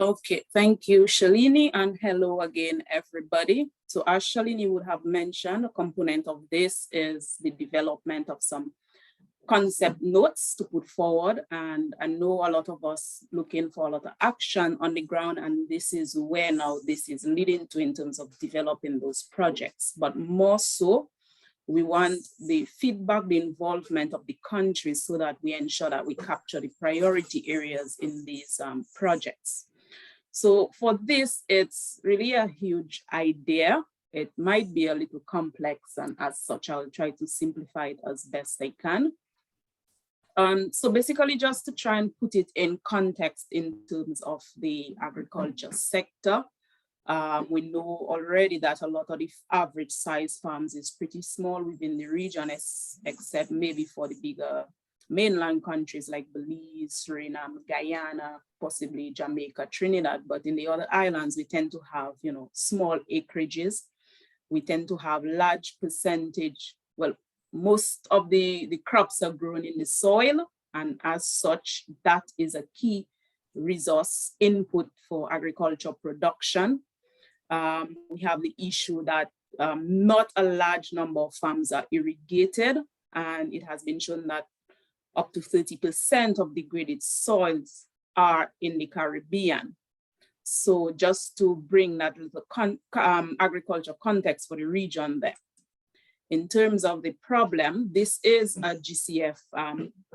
Okay, thank you, Shalini, and hello again, everybody. So as Shalini would have mentioned, a component of this is the development of some concept notes to put forward. And I know a lot of us looking for a lot of action on the ground, and this is where now this is leading to in terms of developing those projects. But more so, we want the feedback, the involvement of the countries so that we ensure that we capture the priority areas in these projects. So for this, it's really a huge idea. It might be a little complex, and as such, I'll try to simplify it as best I can. So basically, just to try and put it in context in terms of the agriculture sector, we know already that a lot of the average size farms is pretty small within the region, except maybe for the bigger mainland countries like Belize, Suriname, Guyana, possibly Jamaica, Trinidad. But in the other islands, we tend to have, small acreages. We tend to have large percentage, well, most of the crops are grown in the soil, and as such, that is a key resource input for agriculture production. We have the issue that not a large number of farms are irrigated, and it has been shown that up to 30% of degraded soils are in the Caribbean. So just to bring that little agriculture context for the region there. In terms of the problem, this is a GCF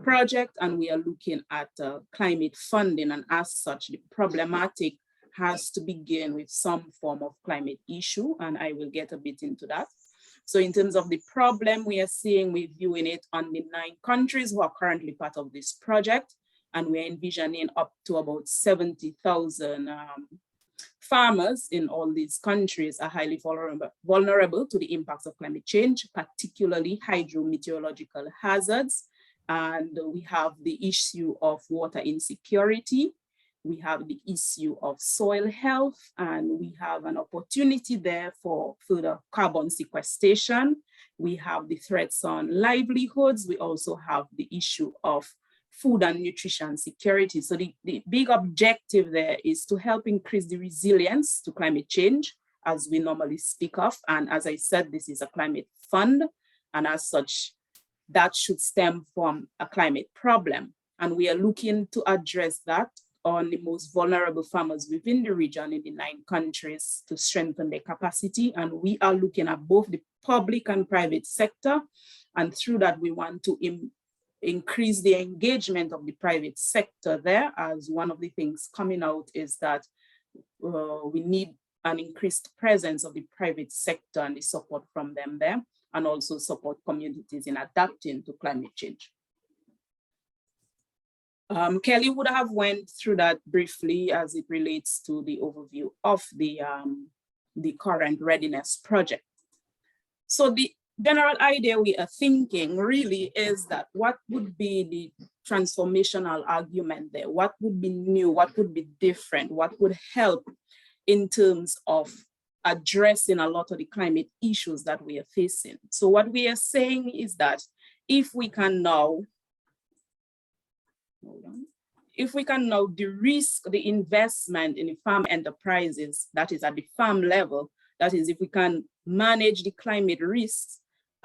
project, and we are looking at climate funding, and as such, the problematic has to begin with some form of climate issue, and I will get a bit into that. So in terms of the problem we are seeing, we're viewing it on the 9 countries who are currently part of this project, and we're envisioning up to about 70,000 farmers in all these countries are highly vulnerable to the impacts of climate change, particularly hydrometeorological hazards. And we have the issue of water insecurity. We have the issue of soil health, and we have an opportunity there for further carbon sequestration. We have the threats on livelihoods. We also have the issue of food and nutrition security. So the big objective there is to help increase the resilience to climate change, as we normally speak of. And as I said, this is a climate fund, and as such, that should stem from a climate problem. And we are looking to address that on the most vulnerable farmers within the region in the 9 countries to strengthen their capacity. And we are looking at both the public and private sector. And through that, we want to increase the engagement of the private sector there, as one of the things coming out is that we need an increased presence of the private sector and the support from them there, and also support communities in adapting to climate change. Kelly would have went through that briefly as it relates to the overview of the current readiness project. So the general idea we are thinking really is that what would be the transformational argument there? What would be new? What would be different? What would help in terms of addressing a lot of the climate issues that we are facing? So what we are saying is that if we can now de-risk the investment in the farm enterprises, that is at the farm level, that is if we can manage the climate risks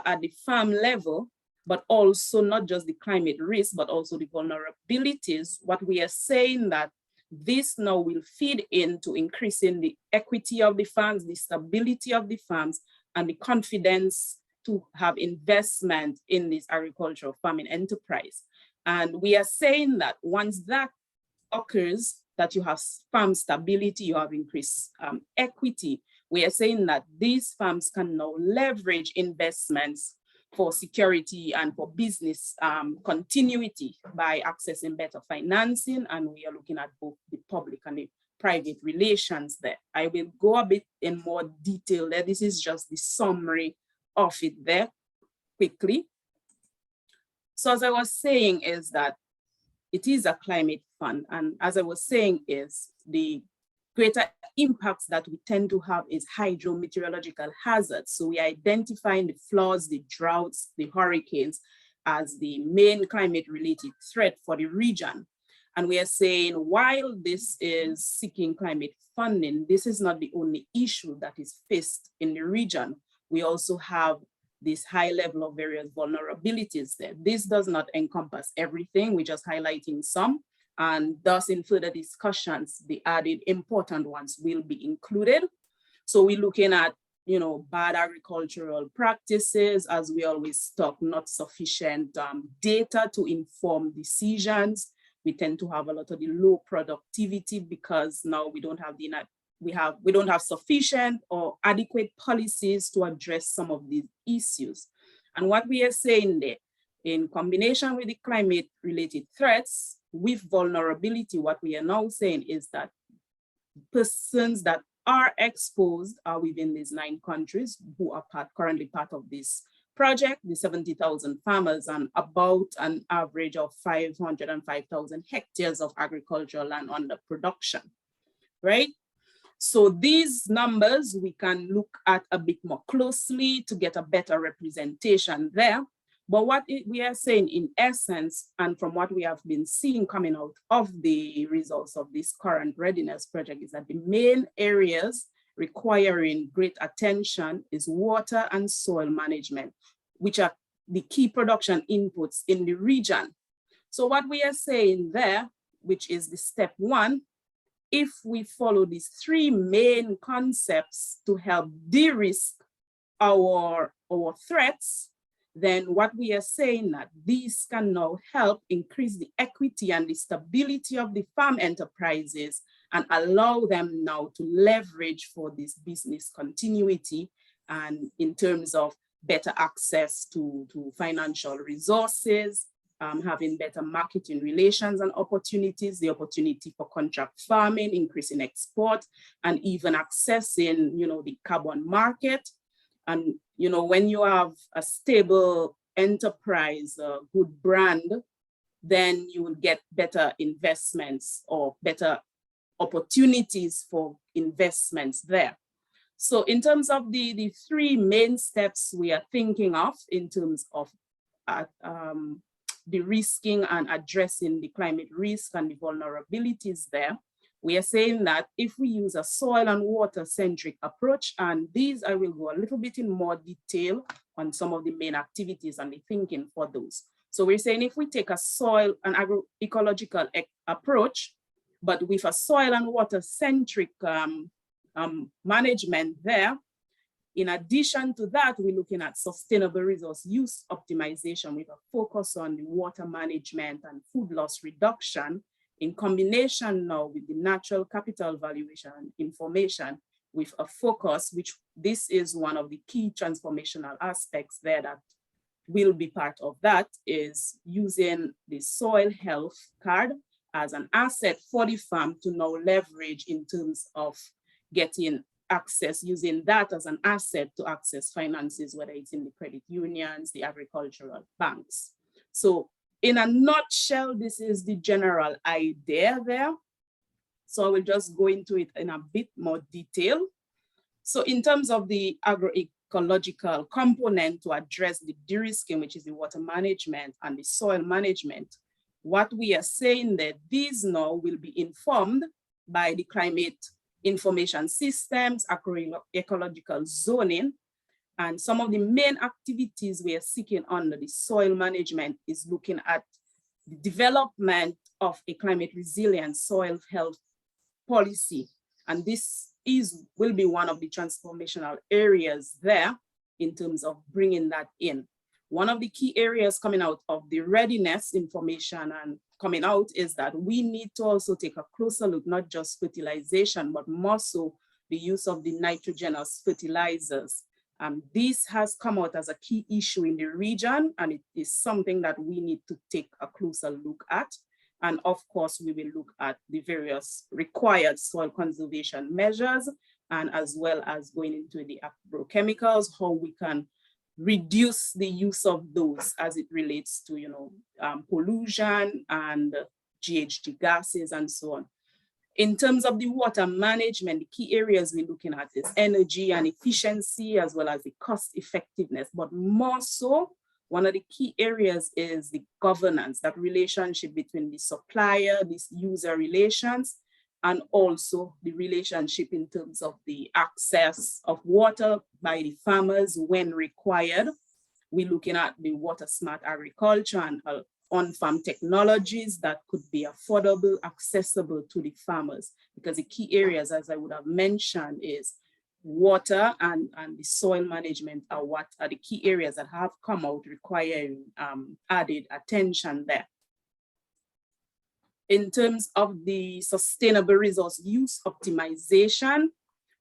at the farm level, but also not just the climate risk, but also the vulnerabilities, what we are saying that this now will feed into increasing the equity of the farms, the stability of the farms, and the confidence to have investment in this agricultural farming enterprise. And we are saying that once that occurs, that you have farm stability, you have increased equity, we are saying that these farms can now leverage investments for security and for business continuity by accessing better financing. And we are looking at both the public and the private relations there. I will go a bit in more detail there. This is just the summary of it there quickly. So as I was saying is that it is a climate fund. And as I was saying is the greater impacts that we tend to have is hydrometeorological hazards. So we are identifying the floods, the droughts, the hurricanes as the main climate related threat for the region. And we are saying, while this is seeking climate funding, this is not the only issue that is faced in the region. We also have this high level of various vulnerabilities there. This does not encompass everything, we're just highlighting some, and thus in further discussions, the added important ones will be included. So we're looking at, bad agricultural practices, as we always talk, not sufficient data to inform decisions. We tend to have a lot of the low productivity because now we don't have we don't have sufficient or adequate policies to address some of these issues. And what we are saying there, in combination with the climate related threats with vulnerability, what we are now saying is that persons that are exposed are within these 9 countries who are currently part of this project, the 70,000 farmers and about an average of 505,000 hectares of agricultural land under production, right? So these numbers we can look at a bit more closely to get a better representation there. But what we are saying in essence, and from what we have been seeing coming out of the results of this current readiness project, is that the main areas requiring great attention is water and soil management, which are the key production inputs in the region. So what we are saying there, which is the step 1, if we follow these 3 main concepts to help de-risk our threats, then what we are saying that these can now help increase the equity and the stability of the farm enterprises and allow them now to leverage for this business continuity and in terms of better access to financial resources, having better marketing relations and opportunities, the opportunity for contract farming, increasing export, and even accessing, the carbon market. And, when you have a stable enterprise, a good brand, then you will get better investments or better opportunities for investments there. So in terms of the 3 main steps we are thinking of in terms of de-risking and addressing the climate risk and the vulnerabilities there, we are saying that if we use a soil and water centric approach, and these I will go a little bit in more detail on some of the main activities and the thinking for those. So we're saying if we take a soil and agroecological approach, but with a soil and water centric management there, in addition to that, we're looking at sustainable resource use optimization with a focus on the water management and food loss reduction, in combination now with the natural capital valuation information with a focus, which this is one of the key transformational aspects there that will be part of that, is using the soil health card as an asset for the farm to now leverage in terms of getting access, using that as an asset to access finances, whether it's in the credit unions, the agricultural banks. So in a nutshell, this is the general idea there. So I will just go into it in a bit more detail. So in terms of the agroecological component to address the de-risking, which is the water management and the soil management, what we are saying that these now will be informed by the climate information systems, agroecological zoning, and some of the main activities we are seeking under the soil management is looking at the development of a climate resilient soil health policy. And this will be one of the transformational areas there in terms of bringing that in. One of the key areas coming out of the readiness information and coming out is that we need to also take a closer look, not just fertilization, but more so the use of the nitrogenous fertilizers. This has come out as a key issue in the region, and it is something that we need to take a closer look at. And of course, we will look at the various required soil conservation measures, and as well as going into the agrochemicals, how we can reduce the use of those as it relates to, pollution and GHG gases and so on. In terms of the water management, the key areas we're looking at is energy and efficiency, as well as the cost effectiveness. But more so, one of the key areas is the governance, that relationship between the supplier, this user relations, and also the relationship in terms of the access of water by the farmers when required. We're looking at the water smart agriculture and on-farm technologies that could be affordable, accessible to the farmers, because the key areas, as I would have mentioned, is water and the soil management are what are the key areas that have come out requiring added attention there. In terms of the sustainable resource use optimization,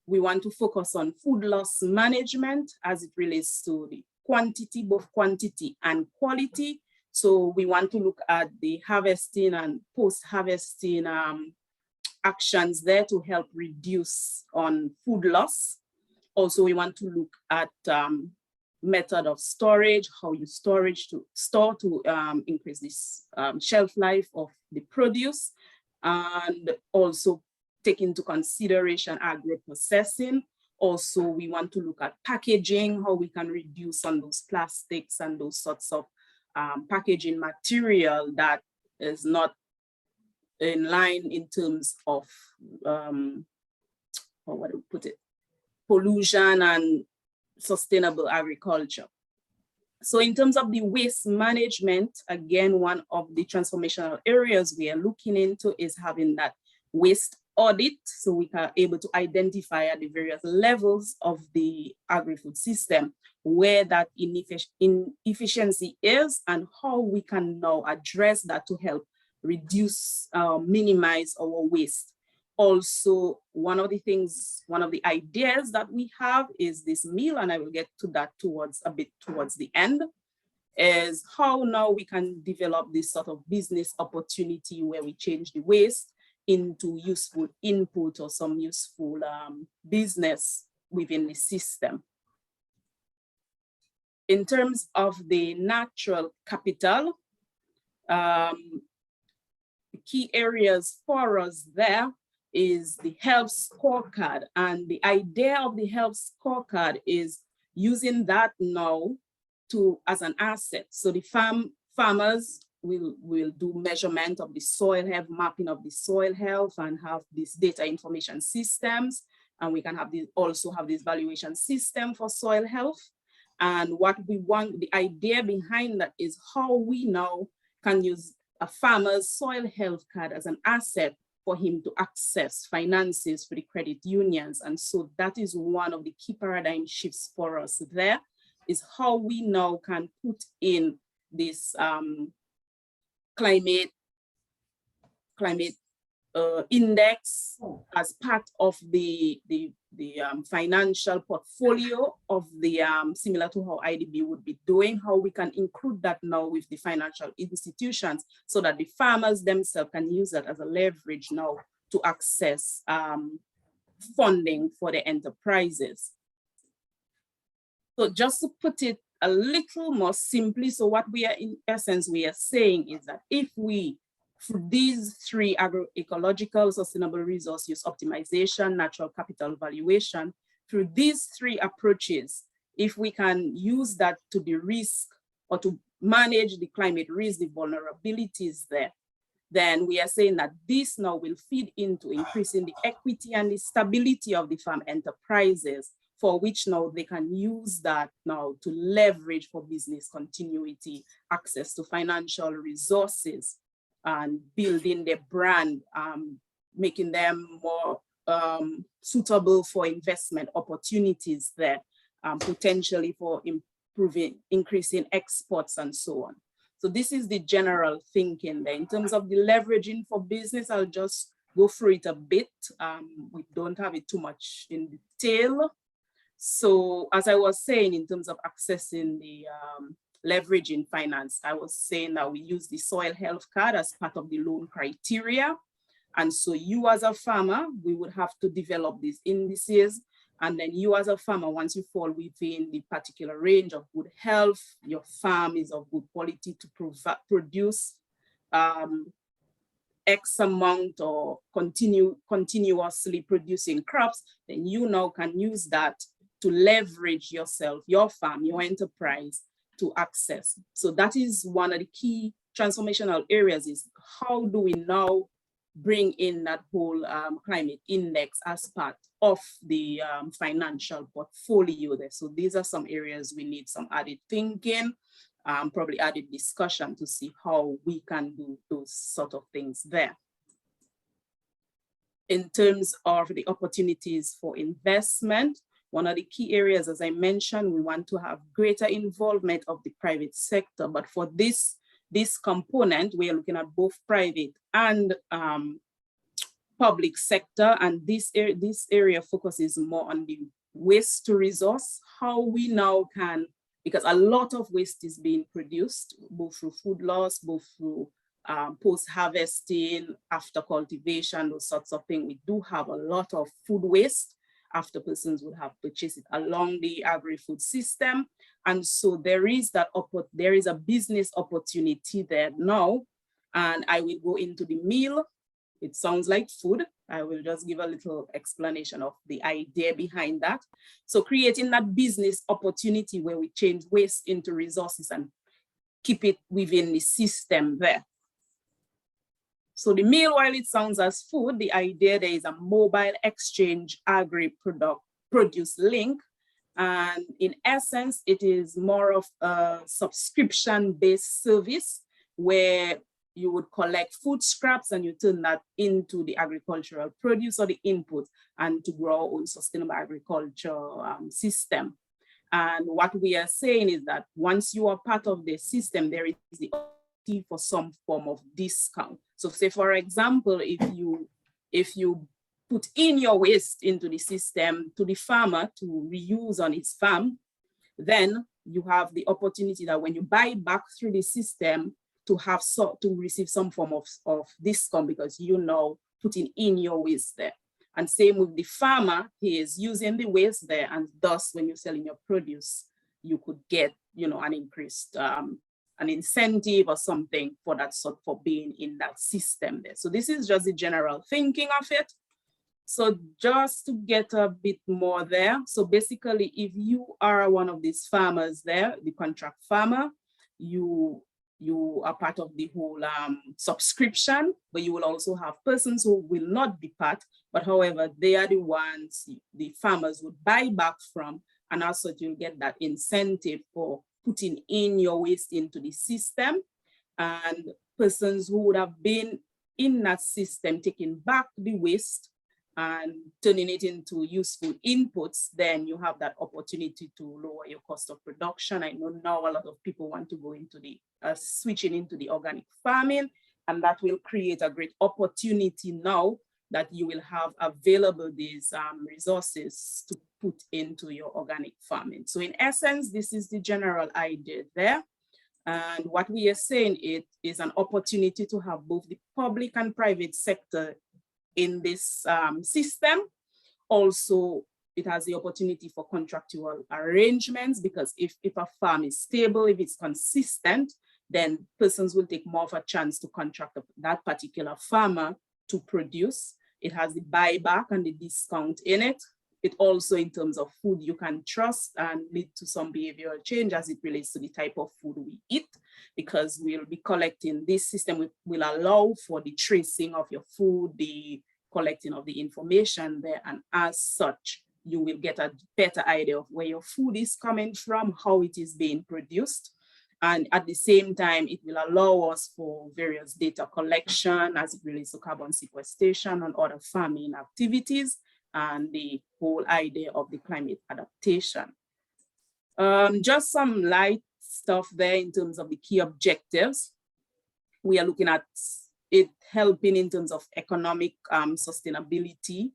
we want to focus on food loss management as it relates to the quantity, both quantity and quality. So we want to look at the harvesting and post-harvesting actions there to help reduce on food loss. Also, we want to look at method of storage, how you store to increase this shelf life of the produce, and also take into consideration agro-processing. Also, we want to look at packaging, how we can reduce on those plastics and those sorts of packaging material that is not in line in terms of, how do we put it, pollution and sustainable agriculture. So in terms of the waste management, again, one of the transformational areas we are looking into is having that waste audit, so we are able to identify at the various levels of the agri-food system where that inefficiency is and how we can now address that to help reduce, minimize our waste. Also, one of the ideas that we have is this meal, and I will get to that towards the end, is how now we can develop this sort of business opportunity where we change the waste into useful input or some useful business within the system. In terms of the natural capital, the key areas for us there is the health scorecard. And the idea of the health scorecard is using that now as an asset. So the farmers will do measurement of the soil health, mapping of the soil health, and have these data information systems. And we can also have this valuation system for soil health. And what we want, the idea behind that is how we now can use a farmer's soil health card as an asset for him to access finances for the credit unions. And so that is one of the key paradigm shifts for us there, is how we now can put in this climate index as part of the financial portfolio of the, similar to how IDB would be doing, how we can include that now with the financial institutions so that the farmers themselves can use that as a leverage now to access funding for the enterprises. So just to put it a little more simply, so what we are in essence, we are saying is that if we, through these three agroecological, sustainable resource use optimization, natural capital valuation, through these three approaches, if we can use that to de-risk or to manage the climate risk, the vulnerabilities there, then we are saying that this now will feed into increasing the equity and the stability of the farm enterprises, for which now they can use that now to leverage for business continuity, access to financial resources, and building their brand, making them more suitable for investment opportunities there, potentially for increasing exports and so on. So this is the general thinking there. In terms of the leveraging for business, I'll just go through it a bit. We don't have it too much in detail. So as I was saying, in terms of accessing the leveraging finance, I was saying that we use the soil health card as part of the loan criteria. And so you as a farmer, we would have to develop these indices. And then you as a farmer, once you fall within the particular range of good health, your farm is of good quality to produce X amount or continuously producing crops, then you now can use that to leverage yourself, your farm, your enterprise, to access. So that is one of the key transformational areas, is how do we now bring in that whole climate index as part of the financial portfolio there. So these are some areas we need some added thinking, probably added discussion to see how we can do those sort of things there. In terms of the opportunities for investment, one of the key areas, as I mentioned, we want to have greater involvement of the private sector. But for this component, we are looking at both private and public sector. And this area focuses more on the waste to resource, how we now can, because a lot of waste is being produced, both through food loss, both through post-harvesting, after cultivation, those sorts of things. We do have a lot of food waste after persons would have purchased it along the agri-food system. And so there is a business opportunity there now. And I will go into the meal. It sounds like food. I will just give a little explanation of the idea behind that. So creating that business opportunity where we change waste into resources and keep it within the system there. So the meal, while it sounds as food, the idea there is a mobile exchange agri-produce link. And in essence, it is more of a subscription-based service where you would collect food scraps and you turn that into the agricultural produce or the input and to grow our own sustainable agriculture system. And what we are saying is that once you are part of the system, there is the opportunity for some form of discount. So say, for example, if you put in your waste into the system to the farmer to reuse on his farm, then you have the opportunity that when you buy back through the system to receive some form of discount because you know putting in your waste there. And same with the farmer, he is using the waste there, and thus when you're selling your produce, you could get an increased an incentive or something for that sort for being in that system there. So this is just the general thinking of it. So just to get a bit more there. So basically, if you are one of these farmers there, the contract farmer, you are part of the whole subscription, but you will also have persons who will not be part, but however, they are the ones the farmers would buy back from, and also you'll get that incentive for putting in your waste into the system. And persons who would have been in that system taking back the waste and turning it into useful inputs, then you have that opportunity to lower your cost of production. I know now a lot of people want to go into the switching into the organic farming, and that will create a great opportunity now that you will have available these resources to put into your organic farming. So in essence, this is the general idea there. And what we are saying, it is an opportunity to have both the public and private sector in this system. Also, it has the opportunity for contractual arrangements, because if a farm is stable, if it's consistent, then persons will take more of a chance to contract that particular farmer to produce. It has the buyback and the discount in it. It also, in terms of food, you can trust and lead to some behavioral change as it relates to the type of food we eat, because we'll be collecting, this system will allow for the tracing of your food, the collecting of the information there, and as such, you will get a better idea of where your food is coming from, how it is being produced. And at the same time, it will allow us for various data collection as it relates to carbon sequestration and other farming activities, and the whole idea of the climate adaptation. Just some light stuff there in terms of the key objectives. We are looking at it helping in terms of economic sustainability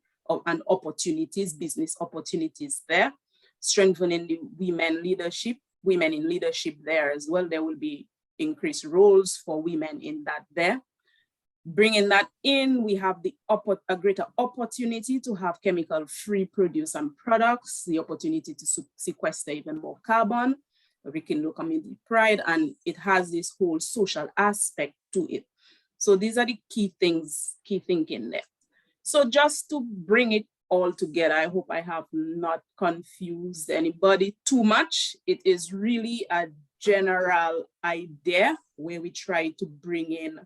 and opportunities, business opportunities there, strengthening the women in leadership there as well. There will be increased roles for women in that there. Bringing that in, we have a greater opportunity to have chemical-free produce and products, the opportunity to sequester even more carbon, rekindle community pride, and it has this whole social aspect to it. So these are the key things, key thinking there. So just to bring it all together, I hope I have not confused anybody too much. It is really a general idea where we try to bring in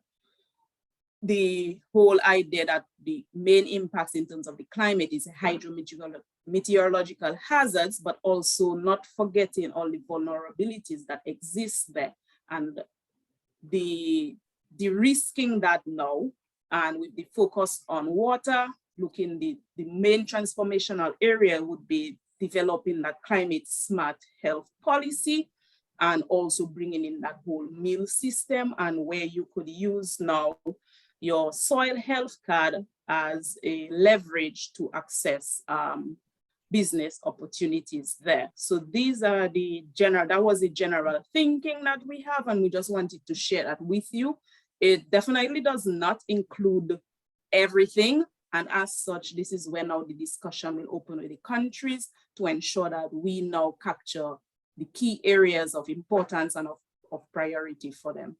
the whole idea that the main impacts in terms of the climate is hydrometeorological hazards, but also not forgetting all the vulnerabilities that exist there and the de-risking that now, and with the focus on water, looking the main transformational area would be developing that climate smart health policy and also bringing in that whole meal system and where you could use now your soil health card as a leverage to access business opportunities there. So these are that was the general thinking that we have, and we just wanted to share that with you. It definitely does not include everything. And as such, this is where now the discussion will open with the countries to ensure that we now capture the key areas of importance and of priority for them.